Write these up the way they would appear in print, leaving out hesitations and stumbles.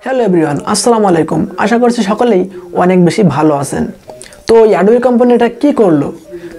Hello everyone, আসসালামু আলাইকুম। আশা করছি সকলেই অনেক বেশি ভালো আছেন। তো অ্যাডোবি কোম্পানি এটা কী করলো?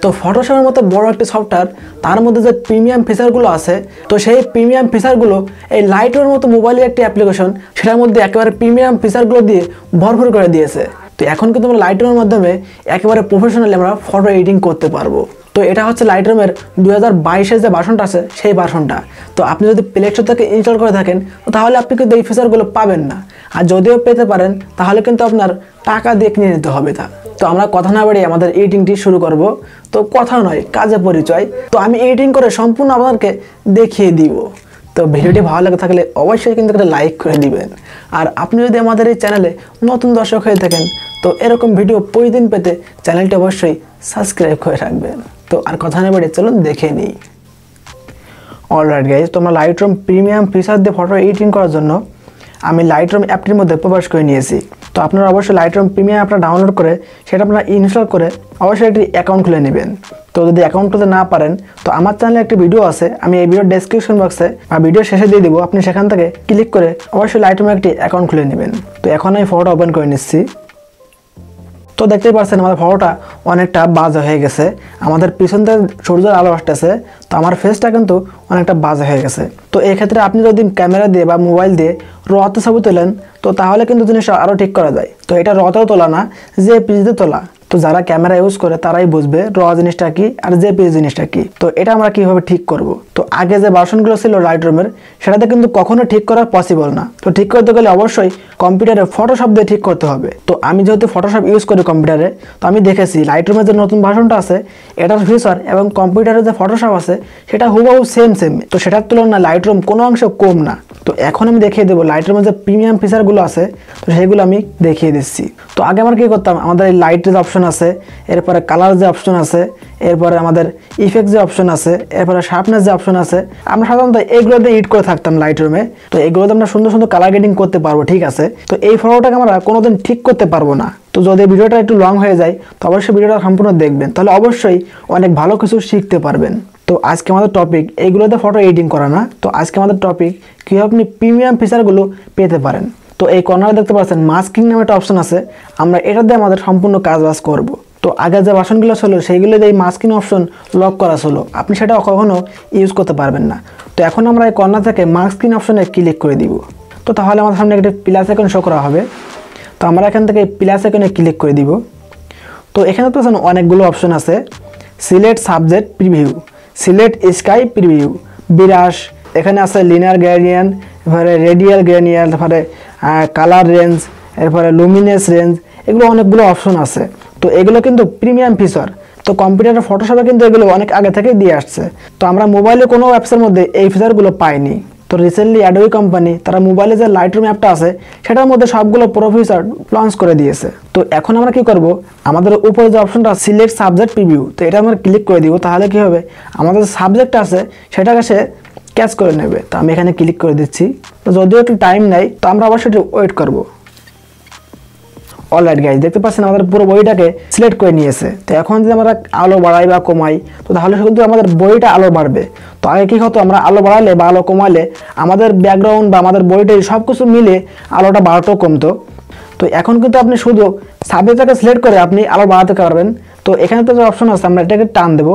তো ফটোশপের মতো বড় একটি সফটওয়্যার, তার মধ্যে যে প্রিমিয়াম ফিচারগুলো আছে, তো সেই প্রিমিয়াম ফিচারগুলো এই লাইটরুমের মতো মোবাইলের একটি অ্যাপ্লিকেশন, সেটার মধ্যে একেবারে প্রিমিয়াম ফিচারগুলো দিয়ে ভরপুর করে দিয়েছে। তো এখন কিন্তু আমরা লাইটরুমের মাধ্যমে একেবারে প্রফেশনালি আমরা ফটো এডিটিং করতে পারবো। তো এটা হচ্ছে লাইটরুমের 2022-এর যে ভার্সনটা আছে সেই ভার্সনটা। তো আপনি যদি প্লে স্টোর থেকে ইনস্টল করে থাকেন তাহলে আপনি কিন্তু এই ফিচারগুলো পাবেন না, আর যদিও পেতে পারেন তাহলে কিন্তু আপনার টাকা দিয়ে কিনে নিতে হবে তা। তো আমরা কথা না বাড়িয়ে আমাদের এডিটিংটি শুরু করব। তো কথা নয়, কাজে পরিচয়। তো আমি এডিটিং করে সম্পূর্ণ আপনাদেরকে দেখিয়ে দিব। তো ভিডিওটি ভালো লাগে থাকলে অবশ্যই কিন্তু একটা লাইক করে দিবেন। আর আপনি যদি আমাদের এই চ্যানেলে নতুন দর্শক হয়ে থাকেন তো এরকম ভিডিও প্রতিদিন পেতে চ্যানেলটি অবশ্যই সাবস্ক্রাইব করে রাখবেন। তো আর কথা না বাড়িয়ে চলুন দেখে নিই। অলরাইট গাইজ, তো আমরা লাইটরুম প্রিমিয়াম ফিচার দিয়ে ফটো এডিটিং করার জন্য আমি লাইটরুম অ্যাপটির মধ্যে প্রবেশ করে নিয়েছি। তো আপনারা অবশ্যই লাইটরুম প্রিমিয়াম অ্যাপটা ডাউনলোড করে সেটা আপনারা ইনস্টল করে অবশ্যই একটি অ্যাকাউন্ট খুলে নেবেন। তো যদি অ্যাকাউন্ট খুলতে না পারেন তো আমার চ্যানেলে একটি ভিডিও আছে, আমি এই ভিডিওর ডেসক্রিপশন বক্সে বা ভিডিও শেষে দিয়ে দেবো, আপনি সেখান থেকে ক্লিক করে অবশ্যই লাইটরুমে একটি অ্যাকাউন্ট খুলে নেবেন। তো এখন আমি ফটোটা ওপেন করে নিচ্ছি। তো দেখতেই পাচ্ছেন আমাদের ফটোটা অনেকটা বাজে হয়ে গেছে, আমাদের পিছন থেকে সূর্যের আলো আসতেছে, তো আমার ফেসটা কিন্তু অনেকটা বাজে হয়ে গেছে। তো এই ক্ষেত্রে আপনি যদি ক্যামেরা দিয়ে বা মোবাইল দিয়ে রতে ছবি তোলেন তো তাহলে কিন্তু জিনিসটা আরও ঠিক করা যায়। তো এটা রতেও তোলা না, জেপিজিতে তোলা। তো যারা ক্যামেরা ইউজ করে তারাই বুঝবে র জিনিসটা কি আর জেপিজি জিনিসটা কি। তো এটা আমরা কিভাবে ঠিক করব? তো আগে যে ভার্সনগুলো ছিল লাইটরুমের সেটাতে কিন্তু কখনো ঠিক করা পসিবল না। তো ঠিক করতে গেলে অবশ্যই কম্পিউটারে ফটোশপ দিয়ে ঠিক করতে হবে। তো আমি যেহেতু ফটোশপ ইউজ করি কম্পিউটারে, তো আমি দেখেছি লাইটরুমের যে নতুন ভার্সনটা আছে এটার ফিচার এবং কম্পিউটারের যে ফটোশপ আছে সেটা হুবহু সেম। তো সেটার তুলনায় লাইটরুম কোনো অংশে কম না। তো এখন আমি দেখিয়ে দেবো লাইটরুমের যে প্রিমিয়াম ফিচারগুলো আছে, তো সেগুলো আমি দেখিয়ে দিচ্ছি। তো আগে আমরা কী করতাম, আমাদের এই লাইটের যে অপশন আছে, এরপরে কালার যে অপশন আছে, এরপরে আমাদের ইফেক্ট যে অপশন আছে, এরপরে শার্পনেস যে অপশন আছে, আমরা সাধারণত এইগুলোতে এডিট করে থাকতাম লাইটরুমে। তো এগুলোতে আমরা সুন্দর সুন্দর কালার গ্রেডিং করতে পারবো, ঠিক আছে। তো এই ফটোটাকে আমরা কোনোদিন ঠিক করতে পারবো না। তো যদি ভিডিওটা একটু লং হয়ে যায় তো অবশ্যই ভিডিওটা সম্পূর্ণ দেখবেন, তাহলে অবশ্যই অনেক ভালো কিছু শিখতে পারবেন। তো আজকে আমাদের টপিক এইগুলোতে ফটো এডিটিং করা না। তো আজকে আমাদের টপিক কীভাবে আপনি প্রিমিয়াম ফিচারগুলো পেতে পারেন। তো এই কর্নারে দেখতে পাচ্ছেন মাস্কিং নামে একটা অপশন আছে, আমরা এটা দিয়ে আমাদের সম্পূর্ণ কাজ করব। তো আগে যে ভার্সনগুলো ছিল সেইগুলো দিয়ে এই মাস্কিং অপশন লক করা ছিল, আপনি সেটা কখনো ইউজ করতে পারবেন না। তো এখন আমরা এই কর্নার থেকে মাস্কিং অপশনে ক্লিক করে দিব। তো তাহলে আমাদের সামনে একটা প্লাস আইকন শো করা হবে। তো আমরা এখান থেকে প্লাস আইকনে ক্লিক করে দিব। তো এখানে তো অনেকগুলো অপশন আছে, select subject preview, select sky preview, বিরাস, এখানে আছে লিনিয়ার গ্রেডিয়েন্ট, এরপরে রেডিয়াল গ্রেডিয়েন্ট, তারপরে কালার রেঞ্জ, এরপরে লুমিনেস রেঞ্জ, এগুলো অনেকগুলো অপশন আছে। তো এগুলো কিন্তু প্রিমিয়াম ফিচার। তো কম্পিউটারের ফটোশপে কিন্তু এগুলো অনেক আগে থেকেই দিয়ে আসছে। তো আমরা মোবাইলে কোনো অ্যাপসের মধ্যে এই ফিচারগুলো পাইনি। তো রিসেন্টলি অ্যাডোবি কোম্পানি তারা মোবাইলে যে লাইটরুম অ্যাপটা আছে সেটার মধ্যে সবগুলো প্রো ফিচার লঞ্চ করে দিয়েছে। তো এখন আমরা কি করব, আমাদের উপরে যে অপশনটা সিলেক্ট সাবজেক্ট প্রিভিউ, তো এটা আমরা ক্লিক করে দিব। তাহলে কি হবে, আমাদের যে সাবজেক্ট আছে সেটাকে সে ক্যাচ করে নেবে। তো আমি এখানে ক্লিক করে দিচ্ছি। তো যদিও একটু টাইম নেই, তো আমরা অবশ্যই একটু ওয়েট করব। অলরাইট গাইজ, দেখতে পাচ্ছেন আমাদের পুরো বইটাকে সিলেক্ট করে নিয়েছে। তো এখন যদি আমরা আলো বাড়াই বা কমাই তো তাহলে কিন্তু আমাদের বইটা আলো বাড়বে। তো আগে কী হতো, আমরা আলো বাড়ালে বা আলো কমালে আমাদের ব্যাকগ্রাউন্ড বা আমাদের বইটা সব কিছু মিলে আলোটা বাড়াতেও কমতো। তো এখন কিন্তু আপনি শুধু সাবজেক্টটাকে সিলেক্ট করে আপনি আলো বাড়াতে পারবেন। তো এখানে তো যে অপশন আছে আমরা এটাকে টান দেবো।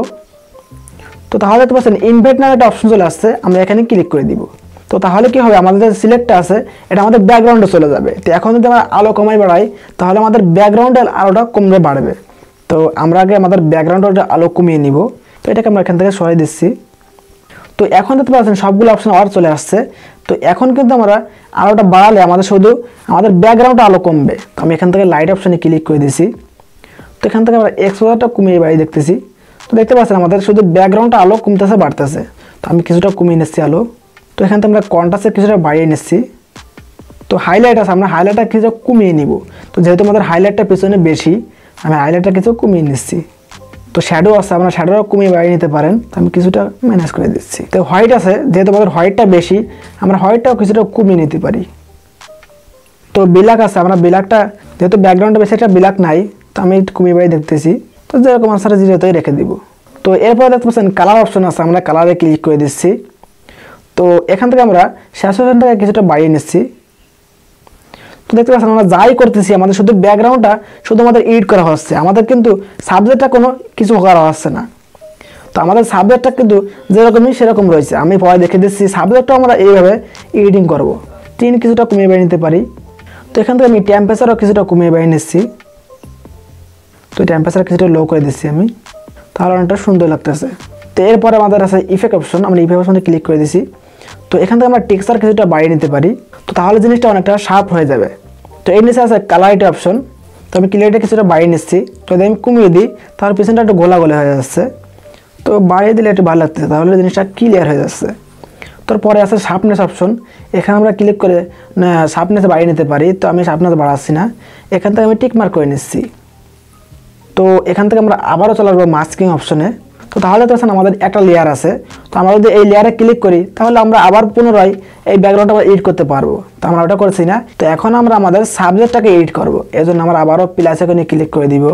তো তাহলে দেখতে পাচ্ছেন ইনভার্ট নামে একটা অপশন চলে আসছে, আমরা এখানে ক্লিক করে দিব। তো তাহলে কি হবে, আমাদের যে সিলেক্টটা আছে এটা আমাদের ব্যাকগ্রাউন্ডে চলে যাবে। তো এখন যদি আমরা আলো কমাই বাড়াই তাহলে আমাদের ব্যাকগ্রাউন্ডের আলোটা কমে বাড়বে। তো আমরা আগে আমাদের ব্যাকগ্রাউন্ডের আলো কমিয়ে নিব। তো এটাকে আমরা এখান থেকে সরিয়ে দিচ্ছি। তো এখন দেখতে পাচ্ছেন সবগুলো অপশন আর চলে আসছে। তো এখন কিন্তু আমরা আলোটা বাড়ালে আমাদের শুধু আমাদের ব্যাকগ্রাউন্ডে আলো কমবে। তো আমি এখান থেকে লাইট অপশনে ক্লিক করে দিছি। তো এখান থেকে আমরা এক্সপোজারটা কমিয়ে বাড়িয়ে দেখতেছি। তো দেখতে পাচ্ছেন আমাদের শুধু ব্যাকগ্রাউন্ডটা আলো কমতেছে বাড়তেছে। তো আমি কিছুটা কমিয়ে নিচ্ছি আলো। তো এখান থেকে আমরা কন্ট্রাস্টে কিছুটা বাড়িয়ে নিচ্ছি। তো হাইলাইট আছে, আমরা হাইলাইটটা কিছু কমিয়ে নিব। তো যেহেতু আমাদের হাইলাইটটা পেছনে বেশি, আমি হাইলাইটটা কিছু কমিয়ে নিচ্ছি। তো শ্যাডো আছে, আমরা শ্যাডোটা কমিয়ে বাড়িয়ে নিতে পারেন। তো আমি কিছুটা ম্যানেজ করে দিচ্ছি। তো হোয়াইট আছে, যেহেতু আমাদের হোয়াইটটা বেশি আমরা হোয়াইটটাও কিছুটা কমিয়ে নিতে পারি। তো ব্ল্যাক আছে, আমরা ব্ল্যাকটা যেহেতু ব্যাকগ্রাউন্ডটা বেশি একটা ব্ল্যাক নাই, তো আমি কমিয়ে বাড়িয়ে দেখতেছি। তো যেরকম আনসারে যেহেতুই রেখে দিব। তো এরপরে দেখতে পাচ্ছেন কালার অপশন আছে, আমরা কালারে ক্লিক করে দিচ্ছি। তো এখান থেকে আমরা স্যাচুরেশনটাকে কিছুটা বাড়িয়ে নিচ্ছি। তো দেখতে পাচ্ছেন আমরা যাই করতেছি আমাদের শুধু ব্যাকগ্রাউন্ডটা শুধু আমাদের এডিট করা হচ্ছে, আমাদের কিন্তু সাবজেক্টটা কোনো কিছু করা হচ্ছে না। তো আমাদের সাবজেক্টটা কিন্তু যেরকমই সেরকম রয়েছে। আমি পরে দেখে দিচ্ছি সাবজেক্টটা আমরা এইভাবে এডিটিং করব। টিন কিছুটা কমিয়ে বেরিয়ে নিতে পারি। তো এখান থেকে আমি টেম্পারেচারও কিছুটা কমিয়ে বেরিয়ে নিচ্ছি। তো টেম্পারেচার কিছুটা লো করে দিচ্ছি আমি, তাহলে অনেকটা সুন্দর লাগতেছে। তো এরপরে আমাদের আছে ইফেক্ট অপশন, আমরা ইফেক্ট অপশনে ক্লিক করে দিছি। তো এখান থেকে আমরা টেক্সচার কিছুটা বাড়িয়ে নিতে পারি, তো তাহলে জিনিসটা অনেকটা শার্প হয়ে যাবে। তো এর নিচে আছে কালারিটি অপশন, তো আমি ক্লিয়ারিটি কিছুটা বাড়িয়ে নিচ্ছি। তো যদি আমি কমিয়ে দিই তাহলে পিছনটা একটু গোলা গোলা হয়ে যাচ্ছে, তো বাড়িয়ে দিলে একটু ভালো লাগতেছে, তাহলে জিনিসটা ক্লিয়ার হয়ে যাচ্ছে। তারপরে আছে শার্পনেস অপশন, এখানে আমরা ক্লিক করে শার্পনেস বাড়িয়ে নিতে পারি। তো আমি শার্পনেস বাড়াচ্ছি না, এখান থেকে আমি টিক মার্ক করে নিচ্ছি। তো এখান থেকে আমরা আবারও চলে আসবো মাস্কিং অপশনে। তো তাহলে তো আমাদের একটা লেয়ার আছে, তো আমরা যদি এই লেয়ারে ক্লিক করি তাহলে আমরা আবার পুনরায় এই ব্যাকগ্রাউন্ডটা এডিট করতে পারবো। তো আমরা ওটা করছি না, তো এখন আমরা আমাদের সাবজেক্টটাকে এডিট করব। এই জন্য আমরা আবারও প্লাস আইকনে ক্লিক করে দিব।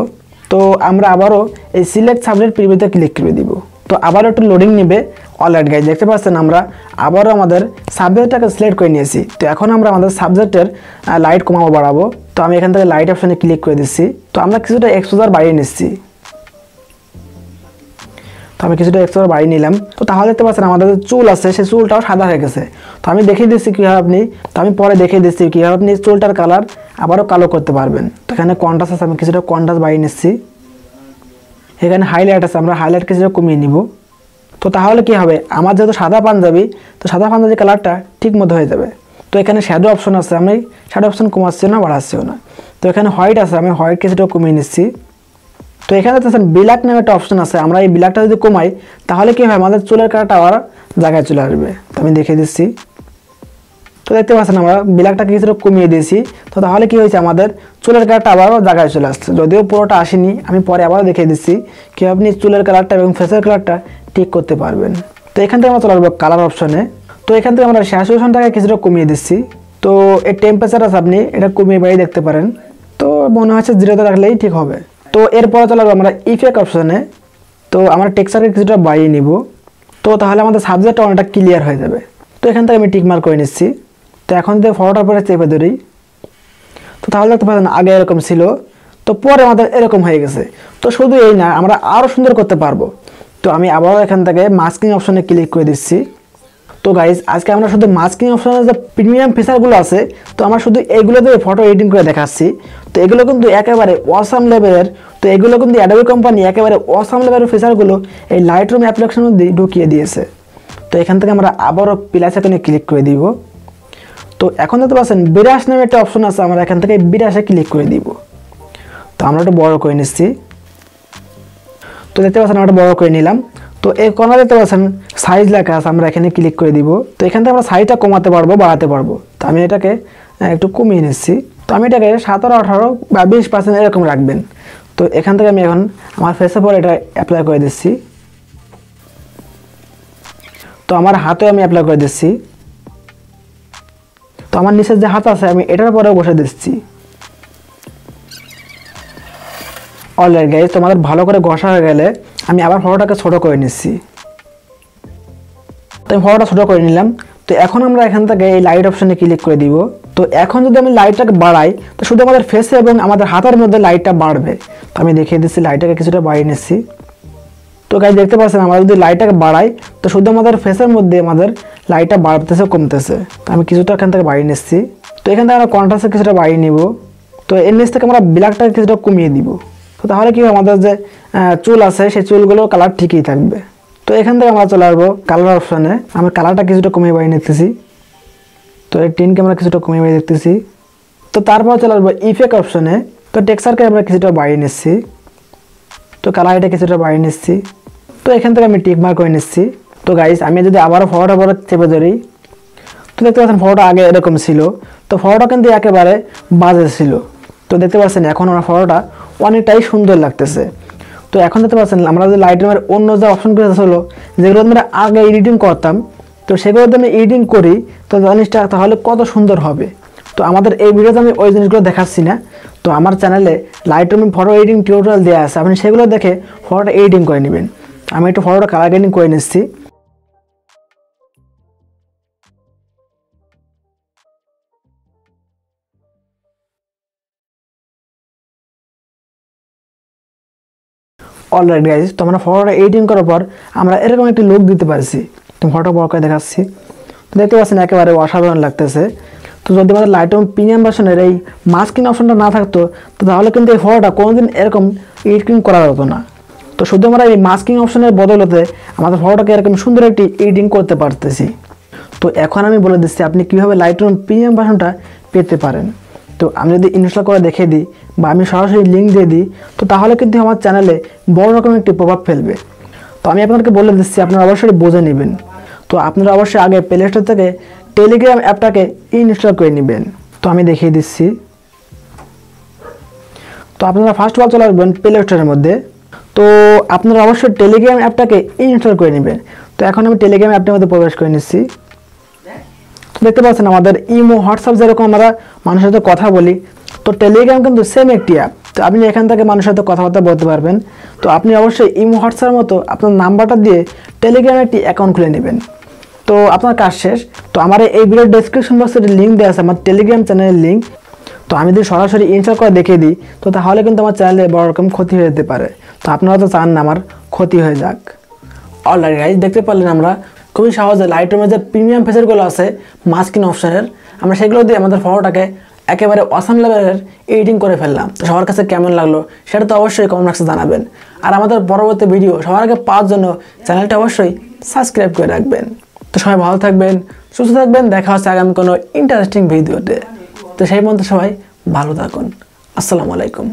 তো আমরা আবারও এই সিলেক্ট সাবজেক্ট প্রিভিউতে ক্লিক করে দিব। তো আবারও একটু লোডিং নেবে। অলরাইট গাইজ, দেখতে পাচ্ছেন আমরা আবারও আমাদের সাবজেক্টটাকে সিলেক্ট করে নিয়েছি। তো এখন আমরা আমাদের সাবজেক্টের লাইট কমাবো বাড়াবো। তো আমি এখান থেকে লাইট অপশনে ক্লিক করে দিচ্ছি। তো আমরা কিছুটা এক্সপোজার বাড়িয়ে নিচ্ছি। তো আমি কিছুটা এক্সপোজার বাড়িয়ে নিলাম। তো তাহলে দেখতে পাচ্ছেন আমাদের চুল আছে সেই চুলটাও সাদা হয়ে গেছে। তো আমি দেখিয়ে দিচ্ছি কীভাবে আপনি, তো আমি পরে দেখিয়ে দিচ্ছি কীভাবে আপনি চুলটার কালার আবারও কালো করতে পারবেন। তো এখানে কন্ট্রাস্ট আছে, আমি কিছুটা কন্ট্রাস্ট বাড়িয়ে নিচ্ছি। এখানে হাইলাইট আছে, আমরা হাইলাইট কিছুটা কমিয়ে নিব। তো তাহলে কি হবে, আমার যেহেতু সাদা পাঞ্জাবি, তো সাদা পাঞ্জাবি কালারটা ঠিক মতো হয়ে যাবে। তো এখানে শ্যাডো অপশন আছে, আমি শ্যাডো অপশন কমাচ্ছিও না বাড়াচ্ছিও না। তো এখানে হোয়াইট আছে, আমি হোয়াইট কিছুটা কমিয়ে নিচ্ছি। তো এখানে দেখছেন ব্ল্যাক নামে একটা অপশন আছে, আমরা এই ব্ল্যাকটা যদি কমাই তাহলে কি হয়, আমাদের চুলের কালারটা আবার জায়গায় চলে আসবে। তো আমি দেখিয়ে দিচ্ছি। তো দেখতে পাচ্ছেন আমরা ব্ল্যাকটাকে কিছুটা কমিয়ে দিয়েছি। তো তাহলে কি হয়েছে, আমাদের চুলের কালারটা আবারও জায়গায় চলে আসছে, যদিও পুরোটা আসেনি। আমি পরে আবারও দেখিয়ে দিচ্ছি কি আপনি চুলের কালারটা এবং ফেসের কালারটা ঠিক করতে পারবেন। তো এখান থেকে আমরা চলে আসবো কালার অপশনে। তো এখান থেকে আমরা স্যাচুরেশনটাকে কিছুটা কমিয়ে দিচ্ছি। তো এই টেম্পারেচার আছে, আপনি এটা কমিয়ে বাড়িয়ে দেখতে পারেন। তো মনে হচ্ছে 0-তে রাখলেই ঠিক হবে। তো এরপরে চলে আসবো আমরা ইফেক্ট অপশনে। তো আমরা টেক্সচারকে কিছুটা বাড়িয়ে নিব। তো তাহলে আমাদের সাবজেক্টটা অনেকটা ক্লিয়ার হয়ে যাবে। তো এখান থেকে আমি টিক মার্ক করে নিচ্ছি। তো এখন যদি ফটোটার পরে চেপে ধরি, তো তাহলে দেখতে পাচ্ছেন আগে এরকম ছিল, তো পরে আমাদের এরকম হয়ে গেছে। তো শুধু এই না, আমরা আরও সুন্দর করতে পারবো। তো আমি আবারও এখান থেকে মাস্কিং অপশনে ক্লিক করে দিচ্ছি। তো গাইজ, আজকে আমরা শুধু মাস্কিং অপশনের যে প্রিমিয়াম ফিচারগুলো আছে, তো আমরা শুধু এইগুলো দিয়ে ফটো এডিটিং করে দেখাচ্ছি। তো এগুলো কিন্তু একেবারে অসাম লেভেলের। তো এগুলো কিন্তু অ্যাডোবি কোম্পানি একেবারে অসাম লেভেলের ফিচারগুলো এই লাইটরুম অ্যাপ্লিকেশনের মধ্যে ঢুকিয়ে দিয়েছে। তো এখান থেকে আমরা আবারও প্লাস আইকনে ক্লিক করে দিব। তো এখন দেখতে পাচ্ছেন বিরাশ নামে একটা অপশন আছে, আমরা এখান থেকে বিরাশে ক্লিক করে দিব। তো আমরা একটু বড় করে নিচ্ছি। তো দেখতে পাচ্ছেন আমরা বড় করে নিলাম। তো এই কোণা দেখতে পাচ্ছেন সাইজ লেখা আছে, আমরা এখানে ক্লিক করে দিব। তো এখান থেকে আমরা সাইজটা কমাতে পারবো, বাড়াতে পারবো। তো আমি এটাকে একটু কমিয়ে নিচ্ছি। তো আমি এটাকে 17-18 বা 20% এরকম রাখবেন। তো এখান থেকে আমি এখন আমার ফেসের পর এটা অ্যাপ্লাই করে দিচ্ছি। তো আমার হাতে আমি অ্যাপ্লাই করে দিচ্ছি। তো আমার নিচের যে হাত আছে আমি এটার পরেও বসে দিচ্ছি। অলরাইট গাইজ, তোমাদের ভালো করে ঘষা হয়ে গেলে আমি আবার ফটোটাকে ছোট করে নিচ্ছি। তো আমি ফটোটা ছোট করে নিলাম। তো এখন আমরা এখান থেকে এই লাইট অপশনে ক্লিক করে দিব। তো এখন যদি আমি লাইটটাকে বাড়াই, তো শুধু আমাদের ফেসে এবং আমাদের হাতের মধ্যে লাইটটা বাড়বে। তো আমি দেখিয়ে দিচ্ছি, লাইটটাকে কিছুটা বাড়িয়ে নিচ্ছি। তো গাইজ দেখতে পাচ্ছেন আমরা যদি লাইটটাকে বাড়াই, তো শুধু আমাদের ফেসের মধ্যে আমাদের লাইটটা বাড়তেছে কমতেছে। তো আমি কিছুটা এখান থেকে বাড়িয়ে নিচ্ছি। তো এখান থেকে আমরা কন্ট্রাস্টে কিছুটা বাড়িয়ে নিব। তো এর নিচ থেকে আমরা ব্ল্যাকটাকে কিছুটা কমিয়ে দিব। তো তাহলে কি আমাদের যে চুল আছে সেই চুলগুলো কালার ঠিকই থাকবে। তো এখান থেকে আমরা চলে আসবো কালার অপশানে। আমি কালারটা কিছুটা কমিয়ে বাড়িয়ে নিতেছি। তো এই টিনকে আমরা কিছুটা কমিয়ে বাড়িয়ে দেখতেছি। তো তারপর চলে আসবো ইফেক্ট অপশানে। তো টেক্সচারকে আমরা কিছুটা বাড়িয়ে নিচ্ছি। তো কালারটা কিছুটা বাড়িয়ে নিচ্ছি। তো এখান থেকে আমি টিক মার্ক করে নিচ্ছি। তো গাইস, আমি যদি আবারও ফটোটা পরে চেপে ধরি, তো দেখতে পাচ্ছেন ফটোটা আগে এরকম ছিল, তো ফটোটা কিন্তু একেবারে বাজে ছিল। তো দেখতে পাচ্ছেন এখন আমার ফটোটা অনেকটাই সুন্দর লাগতেছে। তো এখন দেখতে পাচ্ছেন আমরা যদি লাইটরুমের অন্য যে অপশনগুলো ছিল, যেগুলো আমরা আগে এডিটিং করতাম, তো সেগুলো যদি আমি এডিটিং করি, তো জিনিসটা তাহলে কত সুন্দর হবে। তো আমাদের এই ভিডিওতে আমি ওই জিনিসগুলো দেখাচ্ছি না। তো আমার চ্যানেলে লাইটরুমে ফটো এডিটিং টিউটোরিয়াল দেওয়া আছে, আপনি সেগুলো দেখে ফটোটা এডিটিং করে নেবেন। আমি একটু ফটোটা কালার গ্রেডিং করে নিচ্ছি। অলরাইট গাইজ, তো আমরা ফটোটা এডিটিং করার পর আমরা এরকম একটি লুক দিতে পারছি। তো ফটো বড় করে দেখাচ্ছি, তো দেখতে পাচ্ছেন একেবারে অসাধারণ লাগতেছে। তো যদি আমাদের লাইটরুম প্রিমিয়াম ভার্সনের এই মাস্কিং অপশনটা না থাকতো, তো তাহলে কিন্তু এই ফটোটা কোনোদিন এরকম এডিটিং করা হতো না। তো শুধু আমরা এই মাস্কিং অপশনের বদলতে আমাদের ফটোটাকে এরকম সুন্দর একটি এডিটিং করতে পারতেছি। তো এখন আমি বলে দিচ্ছি আপনি কীভাবে লাইটরুম প্রিমিয়াম ভার্সনটা পেতে পারেন। তো আমি যদি ইনস্টল করে দেখে দিই বা আমি সরাসরি লিঙ্ক দিয়ে দিই, তো তাহলে কিন্তু আমার চ্যানেলে বড় রকম একটি প্রভাব ফেলবে। তো আমি আপনাদেরকে বলে দিচ্ছি, আপনারা অবশ্যই বুঝে নেবেন। তো আপনারা অবশ্যই আগে প্লে স্টোর থেকে টেলিগ্রাম অ্যাপটাকে ইনস্টল করে নেবেন। তো আমি দেখিয়ে দিচ্ছি। তো আপনারা ফার্স্ট অফ অল চলে আসবেন প্লে স্টোরের মধ্যে। তো আপনারা অবশ্যই টেলিগ্রাম অ্যাপটাকে ইনস্টল করে নেবেন। তো এখন আমি টেলিগ্রাম অ্যাপটার মধ্যে প্রবেশ করে নিচ্ছি। তো দেখতে পাচ্ছেন আমাদের ইমো, হোয়াটসঅ্যাপ যেরকম আমরা মানুষের সাথে কথা বলি, তো টেলিগ্রাম কিন্তু সেম একটি অ্যাপ। তো আপনি এখান থেকে মানুষের সাথে কথাবার্তা বলতে পারবেন। তো আপনি অবশ্যই ইমো, হোয়াটসঅ্যাপের মতো আপনার নাম্বারটা দিয়ে টেলিগ্রামে একটি অ্যাকাউন্ট খুলে নেবেন। তো আপনার কাজ শেষ। তো আমার এই ভিডিওর ডেসক্রিপশন বক্সে লিঙ্ক দেওয়া আছে আমার টেলিগ্রাম চ্যানেলের লিঙ্ক। তো আমি যদি সরাসরি ইনস্টল করে দেখিয়ে দিই, তো তাহলে কিন্তু আমার চ্যানেলে বড় রকম ক্ষতি হয়ে যেতে পারে। তো আপনারা তো চান না আমার ক্ষতি হয়ে যাক। অলরাইট গাইজ, দেখতে পারলেন আমরা খুবই সহজে লাইটরুমের যে প্রিমিয়াম ফিচারগুলো আছে মাস্কিং অপশনের, আমরা সেগুলো দিয়ে আমাদের ফটোটাকে একেবারে অসাম লেভেলের এডিটিং করে ফেললাম। তো সবার কাছে কেমন লাগলো সেটা তো অবশ্যই কমেন্ট বক্সে জানাবেন। আর আমাদের পরবর্তী ভিডিও সবার আগে পাওয়ার জন্য চ্যানেলটা অবশ্যই সাবস্ক্রাইব করে রাখবেন। তো সবাই ভালো থাকবেন, সুস্থ থাকবেন। দেখা হচ্ছে আগামী কোনো ইন্টারেস্টিং ভিডিওতে। তো সেই পর্যন্ত সবাই ভালো থাকুন। আসসালামু আলাইকুম।